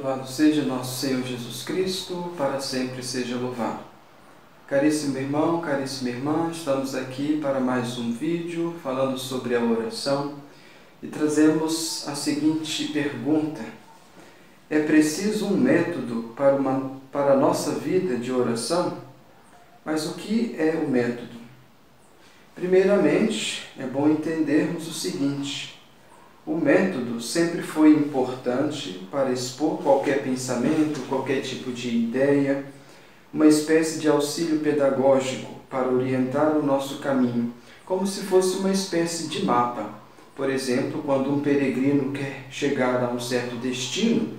Louvado seja nosso Senhor Jesus Cristo, para sempre seja louvado. Caríssimo irmão, caríssima irmã, estamos aqui para mais um vídeo falando sobre a oração e trazemos a seguinte pergunta: é preciso um método para a nossa vida de oração? Mas o que é o método? Primeiramente, é bom entendermos o seguinte: o método sempre foi importante para expor qualquer pensamento, qualquer tipo de ideia, uma espécie de auxílio pedagógico para orientar o nosso caminho, como se fosse uma espécie de mapa. Por exemplo, quando um peregrino quer chegar a um certo destino,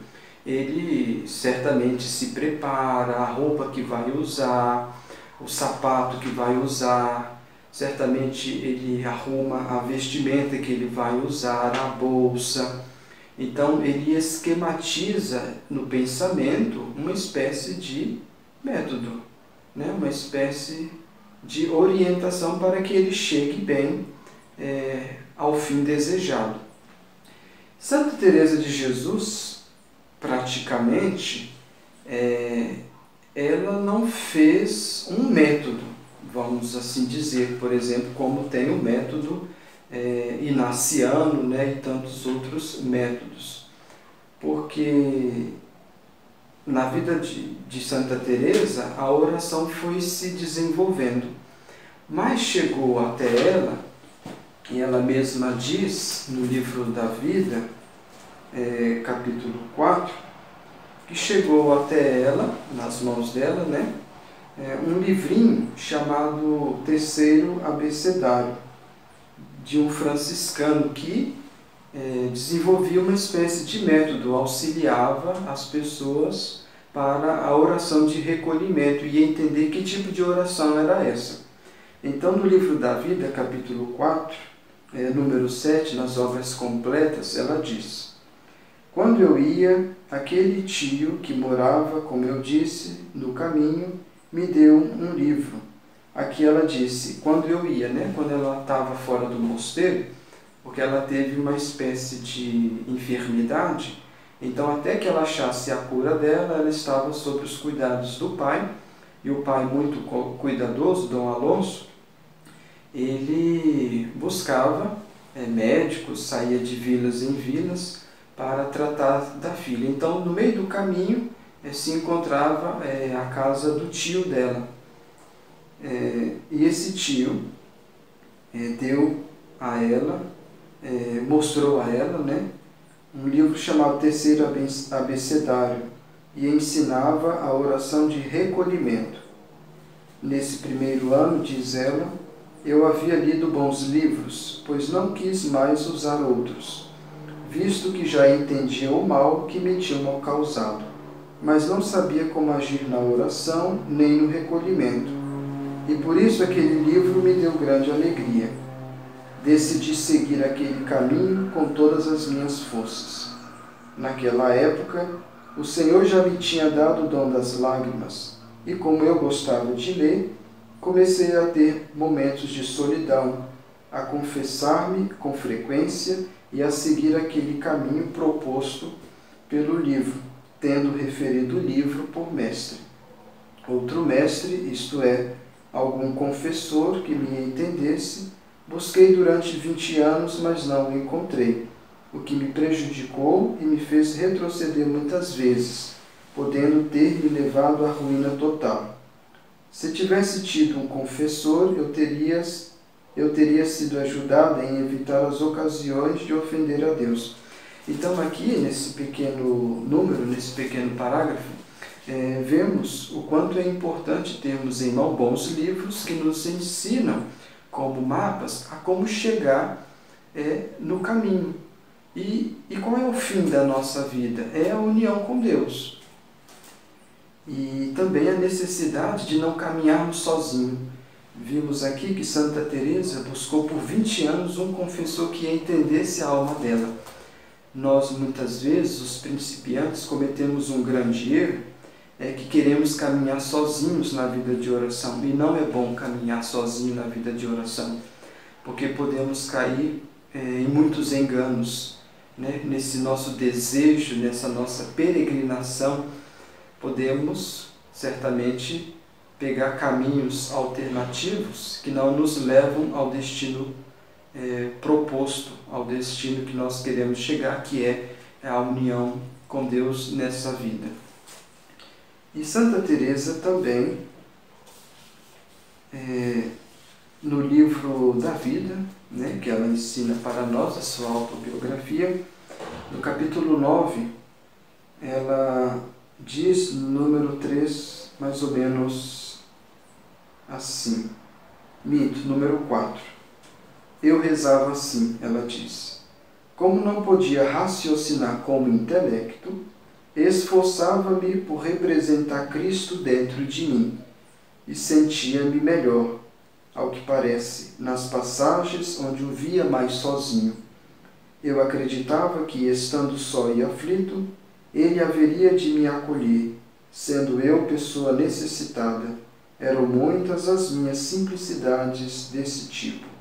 ele certamente se prepara, a roupa que vai usar, o sapato que vai usar, certamente ele arruma a vestimenta que ele vai usar, a bolsa. Então ele esquematiza no pensamento uma espécie de método, uma espécie de orientação para que ele chegue bem ao fim desejado. Santa Teresa de Jesus, praticamente, ela não fez um método, vamos assim dizer, por exemplo, como tem o método inaciano, e tantos outros métodos. Porque na vida de Santa Teresa, a oração foi se desenvolvendo, mas chegou até ela, e ela mesma diz no livro da vida, capítulo 4, que chegou até ela, nas mãos dela, um livrinho chamado Terceiro Abecedário, de um franciscano que desenvolvia uma espécie de método, auxiliava as pessoas para a oração de recolhimento e entender que tipo de oração era essa. Então, no livro da vida, capítulo 4, número 7, nas obras completas, ela diz: quando eu ia, aquele tio que morava, como eu disse, no caminho, me deu um livro. Aqui ela disse, quando eu ia, quando ela estava fora do mosteiro, porque ela teve uma espécie de enfermidade, então até que ela achasse a cura dela, ela estava sob os cuidados do pai, e o pai, muito cuidadoso, Dom Alonso, ele buscava médicos, saía de vilas em vilas para tratar da filha. Então, no meio do caminho, se encontrava a casa do tio dela. E esse tio deu a ela, mostrou a ela, um livro chamado Terceiro Abecedário, e ensinava a oração de recolhimento. Nesse primeiro ano, diz ela, eu havia lido bons livros, pois não quis mais usar outros, visto que já entendia o mal que me tinham causado, mas não sabia como agir na oração nem no recolhimento. E por isso aquele livro me deu grande alegria. Decidi seguir aquele caminho com todas as minhas forças. Naquela época, o Senhor já me tinha dado o dom das lágrimas, e como eu gostava de ler, comecei a ter momentos de solidão, a confessar-me com frequência e a seguir aquele caminho proposto pelo livro, tendo referido o livro por mestre. Outro mestre, isto é, algum confessor que me entendesse, busquei durante 20 anos, mas não o encontrei, o que me prejudicou e me fez retroceder muitas vezes, podendo ter me levado à ruína total. Se tivesse tido um confessor, eu teria sido ajudada em evitar as ocasiões de ofender a Deus. Então aqui, nesse pequeno número, nesse pequeno parágrafo, vemos o quanto é importante termos em mão bons livros que nos ensinam, como mapas, a como chegar no caminho. E qual é o fim da nossa vida? É a união com Deus. E também a necessidade de não caminharmos sozinhos. Vimos aqui que Santa Teresa buscou por 20 anos um confessor que entendesse a alma dela. Nós, muitas vezes, os principiantes, cometemos um grande erro, que queremos caminhar sozinhos na vida de oração. E não é bom caminhar sozinho na vida de oração, porque podemos cair em muitos enganos, né, nesse nosso desejo, nessa nossa peregrinação, podemos certamente pegar caminhos alternativos que não nos levam ao destino proposto, ao destino que nós queremos chegar, que é a união com Deus nessa vida. E Santa Teresa também, no livro da vida, né, que ela ensina para nós, a sua autobiografia, no capítulo 9, ela diz, no número 3, mais ou menos assim, número 4. Eu rezava assim, ela diz. Como não podia raciocinar como intelecto, esforçava-me por representar Cristo dentro de mim e sentia-me melhor, ao que parece, nas passagens onde o via mais sozinho. Eu acreditava que, estando só e aflito, ele haveria de me acolher, sendo eu pessoa necessitada. Eram muitas as minhas simplicidades desse tipo.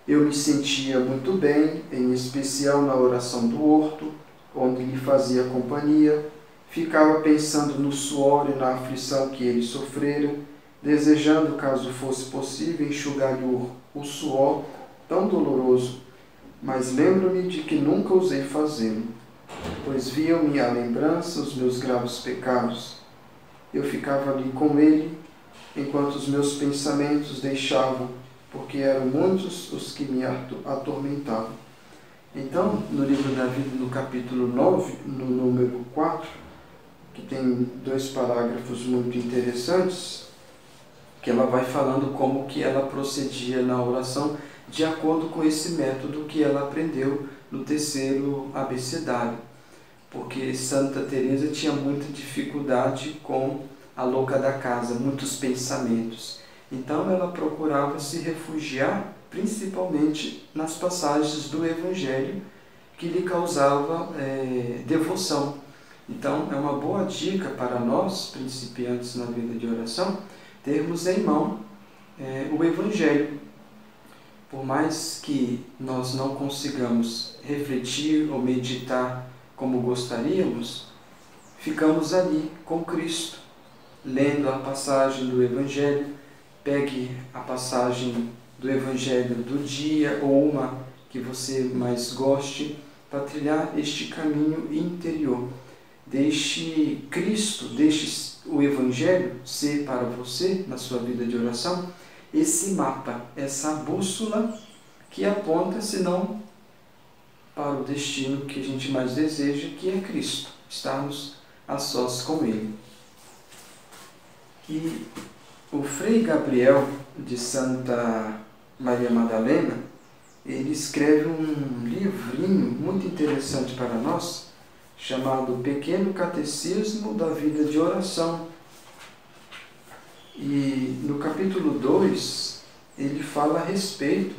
Eu me sentia muito bem, em especial na oração do horto, onde lhe fazia companhia, ficava pensando no suor e na aflição que ele sofrera, desejando, caso fosse possível, enxugar-lhe o suor tão doloroso, mas lembro-me de que nunca ousei fazê-lo, pois viam-me à lembrança os meus graves pecados. Eu ficava ali com ele, enquanto os meus pensamentos deixavam, porque eram muitos os que me atormentavam. Então, no livro da vida, no capítulo 9, no número 4, que tem 2 parágrafos muito interessantes, que ela vai falando como que ela procedia na oração de acordo com esse método que ela aprendeu no 3º abecedário. Porque Santa Teresa tinha muita dificuldade com a louca da casa, muitos pensamentos. Então ela procurava se refugiar principalmente nas passagens do Evangelho que lhe causava devoção. Então é uma boa dica para nós, principiantes na vida de oração, termos em mão o Evangelho. Por mais que nós não consigamos refletir ou meditar como gostaríamos, ficamos ali com Cristo, lendo a passagem do Evangelho. Pegue a passagem do Evangelho do dia ou uma que você mais goste para trilhar este caminho interior. Deixe Cristo, deixe o Evangelho ser para você, na sua vida de oração, esse mapa, essa bússola que aponta, senão, para o destino que a gente mais deseja, que é Cristo, estarmos a sós com Ele. E o Frei Gabriel de Santa Maria Madalena, ele escreve um livrinho muito interessante para nós, chamado Pequeno Catecismo da Vida de Oração. E no capítulo 2, ele fala a respeito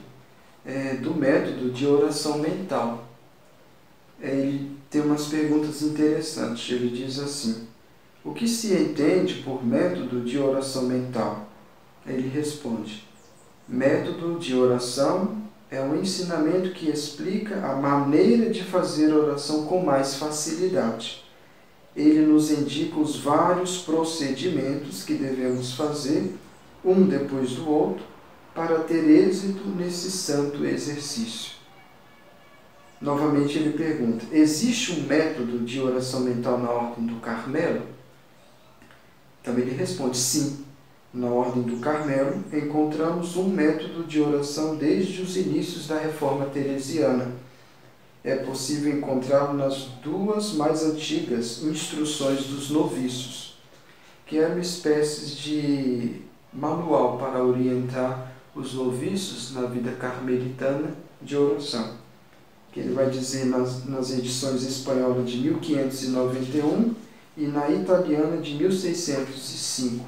do método de oração mental. Ele tem umas perguntas interessantes. Ele diz assim: o que se entende por método de oração mental? Ele responde: método de oração é um ensinamento que explica a maneira de fazer oração com mais facilidade. Ele nos indica os vários procedimentos que devemos fazer, um depois do outro, para ter êxito nesse santo exercício. Novamente ele pergunta: existe um método de oração mental na Ordem do Carmelo? Também ele responde: sim. Na Ordem do Carmelo encontramos um método de oração desde os inícios da Reforma Teresiana. É possível encontrá-lo nas 2 mais antigas Instruções dos Noviços, que é uma espécie de manual para orientar os noviços na vida carmelitana de oração, que ele vai dizer nas edições espanholas de 1591 e na italiana de 1605.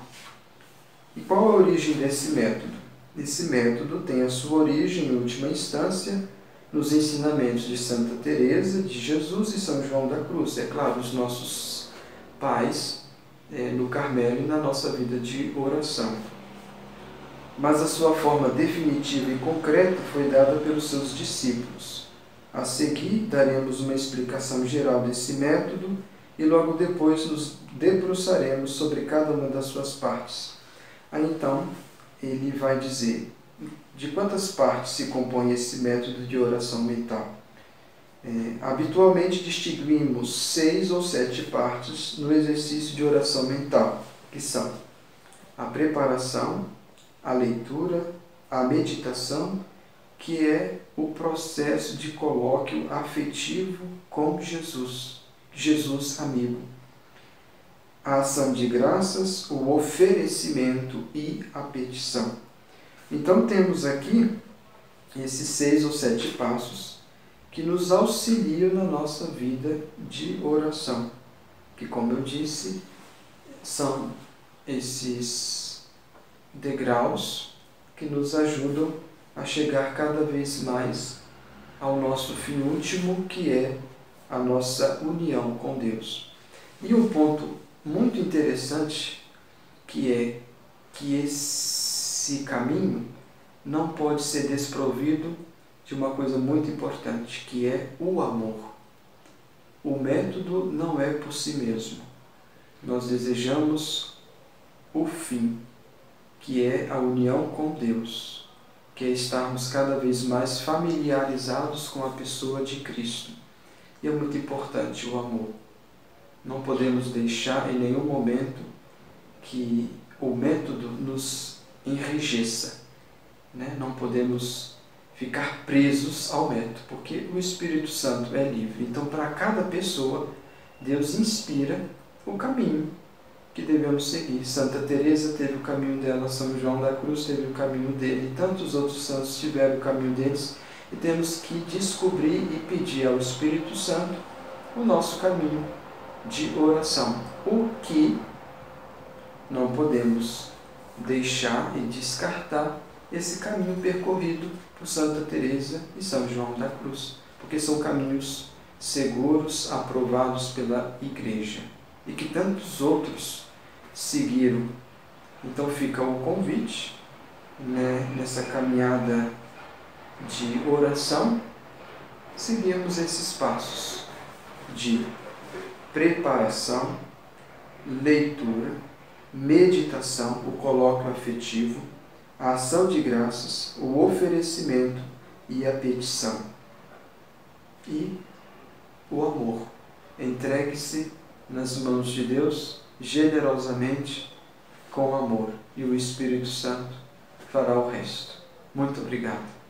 E qual a origem desse método? Esse método tem a sua origem, em última instância, nos ensinamentos de Santa Teresa, de Jesus e São João da Cruz. É claro, os nossos pais no Carmelo e na nossa vida de oração. Mas a sua forma definitiva e concreta foi dada pelos seus discípulos. A seguir, daremos uma explicação geral desse método e logo depois nos debruçaremos sobre cada uma das suas partes. Aí então, ele vai dizer de quantas partes se compõe esse método de oração mental. Habitualmente distinguimos 6 ou 7 partes no exercício de oração mental, que são a preparação, a leitura, a meditação, que é o processo de colóquio afetivo com Jesus, Jesus amigo. A ação de graças, o oferecimento e a petição. Então temos aqui esses 6 ou 7 passos que nos auxiliam na nossa vida de oração, que, como eu disse, são esses degraus que nos ajudam a chegar cada vez mais ao nosso fim último, que é a nossa união com Deus. E um ponto muito interessante que é que esse caminho não pode ser desprovido de uma coisa muito importante, que é o amor. O método não é por si mesmo. Nós desejamos o fim, que é a união com Deus, que é estarmos cada vez mais familiarizados com a pessoa de Cristo. E é muito importante o amor. Não podemos deixar em nenhum momento que o método nos enrijeça, né? Não podemos ficar presos ao método, porque o Espírito Santo é livre. Então, para cada pessoa, Deus inspira o caminho que devemos seguir. Santa Teresa teve o caminho dela, São João da Cruz teve o caminho dele, tantos outros santos tiveram o caminho deles, e temos que descobrir e pedir ao Espírito Santo o nosso caminho de oração, o que não podemos deixar e descartar esse caminho percorrido por Santa Teresa e São João da Cruz, porque são caminhos seguros, aprovados pela Igreja, e que tantos outros seguiram. Então fica o convite, né, nessa caminhada de oração, seguirmos esses passos de preparação, leitura, meditação, o colóquio afetivo, a ação de graças, o oferecimento e a petição. E o amor. Entregue-se nas mãos de Deus generosamente, com amor, e o Espírito Santo fará o resto. Muito obrigado.